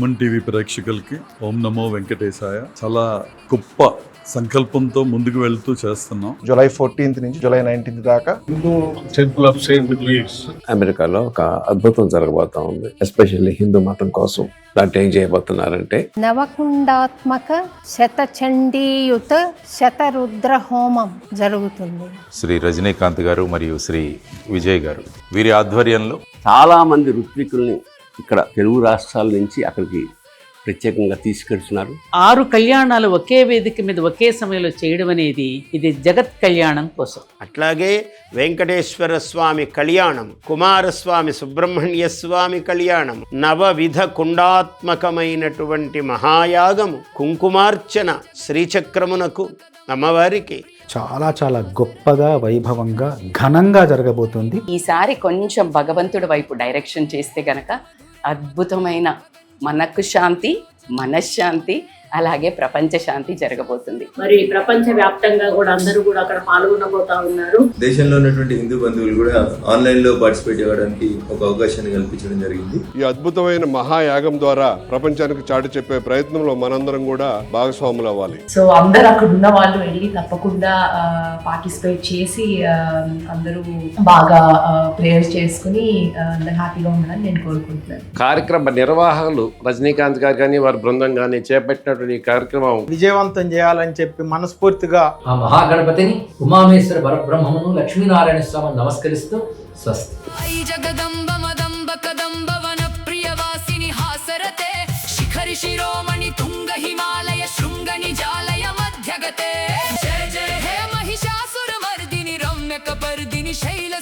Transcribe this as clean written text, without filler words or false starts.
Suman TV ప్రేక్షకులకి ఓం నమో వెంకటేశాయ. చాలా గొప్ప సంకల్పంతో ముందుకు వెళ్తూ చేస్తున్నాం. జూలై 14th నుంచి జూలై 19th దాకా Hindu temple of Saint Louis అమెరికాలో ఒక అద్భుతం జరగబోతా ఉంది. ఎస్పెషల్లీ హిందూ మతం కోసం దాంట్లో ఏం చేయబోతున్నారంటే నవకుండాత్మక శతచండీయుత శతరుద్ర హోమం జరుగుతుంది. శ్రీ రజనీకాంత్ గారు మరియు శ్రీ విజయ్ గారు వీరి ఆధ్వర్యంలో చాలా మంది ఋత్వికుల్ని ఇక్కడ తెలుగు రాష్ట్రాల నుంచి అక్కడికి ప్రత్యేకంగా తీసుకెళ్తున్నారు. 6 కళ్యాణాలు ఒకే వేదిక మీద ఒకే సమయంలో చేయడం అనేది ఇది జగత్ కళ్యాణం కోసం. అట్లాగే వెంకటేశ్వర స్వామి కళ్యాణం, కుమారస్వామి సుబ్రహ్మణ్య స్వామి కళ్యాణం, నవవిధ కుండాత్మకమైనటువంటి మహాయాగము, కుంకుమార్చన, శ్రీచక్రమునకు అమ్మవారికి చాలా చాలా గొప్పగా వైభవంగా ఘనంగా జరగబోతుంది. ఈసారి కొంచెం భగవంతుడి వైపు డైరెక్షన్ చేస్తే గనక అద్భుతమైన మనకు శాంతి, మనశ్శాంతి, అలాగే ప్రపంచ శాంతి జరగబోతుంది. మరి ప్రపంచ వ్యాప్తంగా కూడా అందరూ కూడా అక్కడ పాల్గొనబోతా ఉన్నారు. దేశంలో ఉన్నటువంటి హిందూ బంధువులు కూడా ఆన్లైన్ లో పార్టిసిపేట్ చేయడానికి ఒక అవకాశాన్ని కల్పించడం జరిగింది. ఈ అద్భుతమైన మహాయాగం ద్వారా ప్రపంచానికి చాటి చెప్పే ప్రయత్నంలో మనందరం కూడా భాగస్వాములు అవ్వాలి. సో అందరు అక్కడ ఉన్న వాళ్ళు వెళ్ళి తప్పకుండా పార్టిసిపేట్ చేసి అందరూ బాగా ప్రేయర్స్ చేసుకుని అందరు హ్యాపీగా ఉండాలని నేను కోరుకుంటున్నాను. కార్యక్రమ నిర్వాహకులు రజనీకాంత్ గారు కానీ వారి బృందం కానీ చేపట్టినటువంటి ఈ కార్యక్రమం విజయవంతం చేయాలని చెప్పి మనస్ఫూర్తిగా ఆ మహాగణపతిని, ఉమామేశ్వర పరబ్రహ్మమును, లక్ష్మీనారాయణ స్వామిని నమస్కరిస్తూ స్వస్తి. జగదంబ మదంబ కదంబ వన ప్రియవాసిని హాసరతే శిఖరి శిరోమణి తుంగ హిమాలయ శృంగని జాలయ మధ్యగతే జయ జయ హే మహిషాసుర మర్దిని రమ్య కపర్దిని శైల